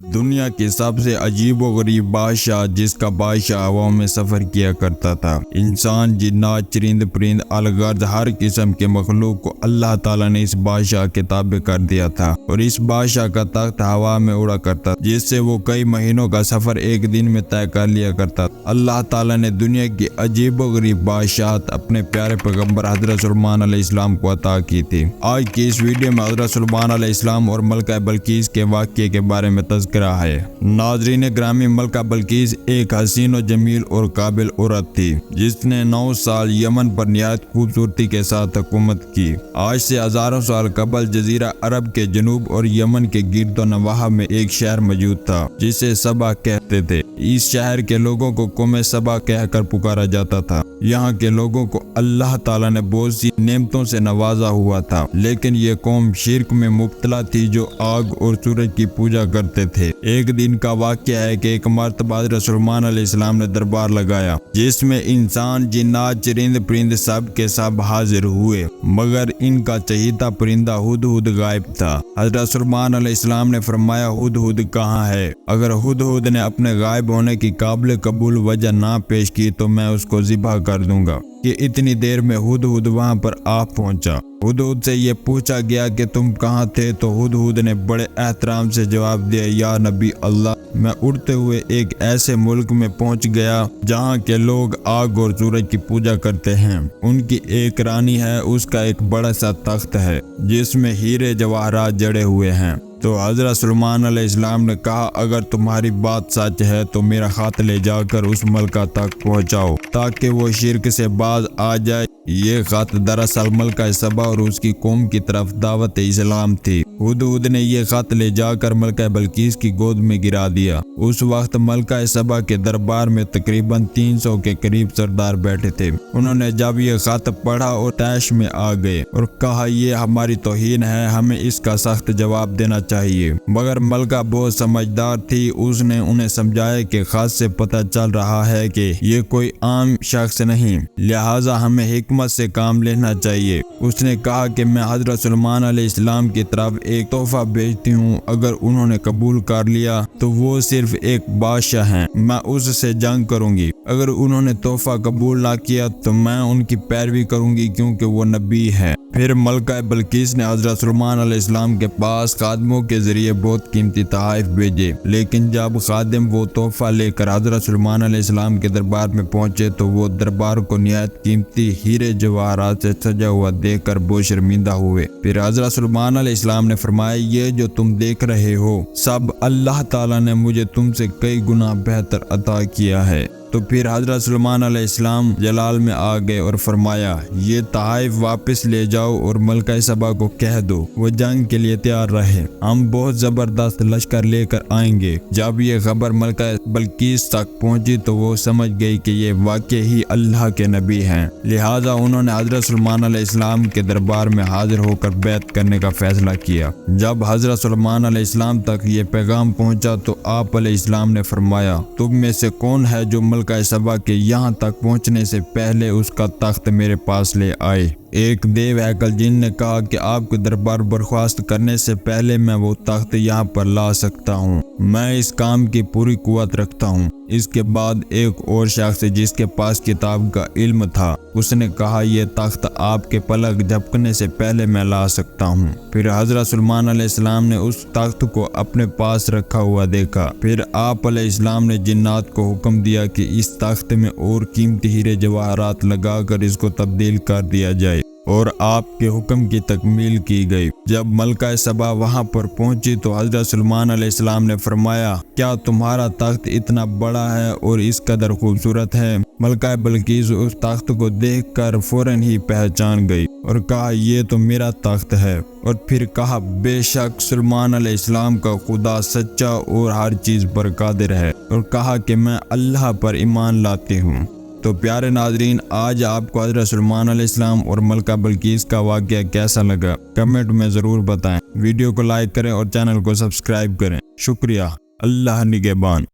دنیا کے سب سے عجیب و غریب بادشاہ جس کا بادشاہ ہواؤں میں سفر کیا کرتا تھا۔ انسان، جنات، چرند پرند، الغرض ہر قسم کے مخلوق کو اللہ تعالیٰ نے اس بادشاہ کے تابع کر دیا تھا، اور اس بادشاہ کا تخت ہوا میں اڑا کرتا تھا، جس سے وہ کئی مہینوں کا سفر ایک دن میں طے کر لیا کرتا تھا۔ اللہ تعالیٰ نے دنیا کی عجیب و غریب بادشاہت اپنے پیارے پیغمبر حضرت سلیمان علیہ السلام کو عطا کی تھی۔ آج کی اس ویڈیو میں حضرت سلیمان علیہ السلام اور ملکہ بلقیس کے واقعے کے بارے میں تذکرہ ہے۔ ناظرین گرامی، ملکہ بلقیس ایک حسین و جمیل اور قابل عورت تھی جس نے 9 سال یمن پر نہایت خوبصورتی کے ساتھ حکومت کی۔ آج سے ہزاروں سال قبل جزیرہ عرب کے جنوب اور یمن کے گرد و نواح میں ایک شہر موجود تھا جسے سبا کہتے تھے۔ اس شہر کے لوگوں کو قوم سبا کہہ کر پکارا جاتا تھا۔ یہاں کے لوگوں کو اللہ تعالیٰ نے بہت سی نعمتوں سے نوازا ہوا تھا، لیکن یہ قوم شرک میں مبتلا تھی جو آگ اور سورج کی پوجا کرتے تھے۔ ایک دن کا واقعہ ہے کہ ایک مرتبہ حضرت سلیمان علیہ السلام نے دربار لگایا جس میں انسان، جنات، چرند پرند سب کے سب حاضر ہوئے، مگر ان کا چہیتا پرندہ ہدہد غائب تھا۔ حضرت سلیمان علیہ السلام نے فرمایا، ہدہد کہاں ہے؟ اگر ہدہد نے اپنے غائب ہونے کی قابل قبول وجہ نہ پیش کی تو میں اس کو ذبح کر دوں گا۔ کہ اتنی دیر میں ہدہد وہاں پر آ پہنچا۔ ہدہد سے یہ پوچھا گیا کہ تم کہاں تھے؟ تو ہدہد نے بڑے احترام سے جواب دیا، یا نبی اللہ، میں اڑتے ہوئے ایک ایسے ملک میں پہنچ گیا جہاں کے لوگ آگ اور سورج کی پوجا کرتے ہیں۔ ان کی ایک رانی ہے، اس کا ایک بڑا سا تخت ہے جس میں ہیرے جواہرات جڑے ہوئے ہیں۔ تو حضرت سلیمان علیہ السلام نے کہا، اگر تمہاری بات سچ ہے تو میرا خط لے جا کر اس ملکہ تک پہنچاؤ تاکہ وہ شرک سے باز آ جائے۔ یہ خط دراصل ملکہ سبا اور اس کی قوم کی طرف دعوت اسلام تھی۔ ہدہد نے یہ خط لے جا کر ملکہ بلقیس کی گود میں گرا دیا۔ اس وقت ملکہ سبا کے دربار میں تقریباً 300 کے قریب سردار بیٹھے تھے۔ انہوں نے جب یہ خط پڑھا اور طیش میں آ گئے اور کہا، یہ ہماری توہین ہے، ہمیں اس کا سخت جواب دینا چاہیے۔ مگر ملکہ بہت سمجھدار تھی، اس نے انہیں سمجھایا کہ خط سے پتہ چل رہا ہے کہ یہ کوئی عام شخص نہیں، لہٰذا ہمیں حکمت سے کام لینا چاہیے۔ اس نے کہا کہ میں حضرت سلیمان علیہ السلام کی طرف ایک تحفہ بھیجتی ہوں، اگر انہوں نے قبول کر لیا تو وہ صرف ایک بادشاہ ہیں، میں اس سے جنگ کروں گی۔ اگر انہوں نے تحفہ قبول نہ کیا تو میں ان کی پیروی کروں گی کیونکہ وہ نبی ہے۔ پھر ملکہ بلقیس نے حضرت سلیمان علیہ السلام کے پاس خادموں کے ذریعے بہت قیمتی تحائف بھیجے، لیکن جب خادم وہ تحفہ لے کر حضرت سلیمان علیہ السلام کے دربار میں پہنچے تو وہ دربار کو نہایت قیمتی ہیرے جواہرات سے سجا ہوا دیکھ کر بہت شرمندہ ہوئے۔ پھر حضرت سلیمان علیہ السلام نے فرمایا، یہ جو تم دیکھ رہے ہو سب اللہ تعالیٰ نے مجھے تم سے کئی گنا بہتر عطا کیا ہے۔ تو پھر حضرت سلیمان علیہ السلام جلال میں آ گئے اور فرمایا، یہ تحائف واپس لے جاؤ اور ملکہ سبا کو کہہ دو وہ جنگ کے لیے تیار رہے، ہم بہت زبردست لشکر لے کر آئیں گے۔ جب یہ خبر ملکہ بلقیس تک پہنچی تو وہ سمجھ گئی کہ یہ واقعی ہی اللہ کے نبی ہیں، لہٰذا انہوں نے حضرت سلیمان علیہ السلام کے دربار میں حاضر ہو کر بیعت کرنے کا فیصلہ کیا۔ جب حضرت سلیمان علیہ السلام تک یہ پیغام پہنچا تو آپ علیہ السلام نے فرمایا، تم میں سے کون ہے جو ملکہ سبا کے یہاں تک پہنچنے سے پہلے اس کا تخت میرے پاس لے آئے؟ ایک دیو ہیکل جن نے کہا کہ آپ کے دربار برخاست کرنے سے پہلے میں وہ تخت یہاں پر لا سکتا ہوں، میں اس کام کی پوری قوت رکھتا ہوں۔ اس کے بعد ایک اور شخص جس کے پاس کتاب کا علم تھا، اس نے کہا، یہ تخت آپ کے پلک جھپکنے سے پہلے میں لا سکتا ہوں۔ پھر حضرت سلیمان علیہ السلام نے اس تخت کو اپنے پاس رکھا ہوا دیکھا۔ پھر آپ علیہ السلام نے جنات کو حکم دیا کہ اس تخت میں اور قیمتی ہیرے جواہرات لگا کر اس کو تبدیل کر دیا جائے، اور آپ کے حکم کی تکمیل کی گئی۔ جب ملکہ سبا وہاں پر پہنچی تو حضرت سلیمان علیہ السلام نے فرمایا، کیا تمہارا تخت اتنا بڑا ہے اور اس قدر خوبصورت ہے؟ ملکہ بلقیس اس تخت کو دیکھ کر فوراً ہی پہچان گئی اور کہا، یہ تو میرا تخت ہے۔ اور پھر کہا، بے شک سلیمان علیہ السلام کا خدا سچا اور ہر چیز پر قادر ہے، اور کہا کہ میں اللہ پر ایمان لاتی ہوں۔ تو پیارے ناظرین، آج آپ کو حضرت سلیمان علیہ السلام اور ملکہ بلقیس کا واقعہ کیسا لگا؟ کمنٹ میں ضرور بتائیں۔ ویڈیو کو لائک کریں اور چینل کو سبسکرائب کریں۔ شکریہ۔ اللہ نگہبان۔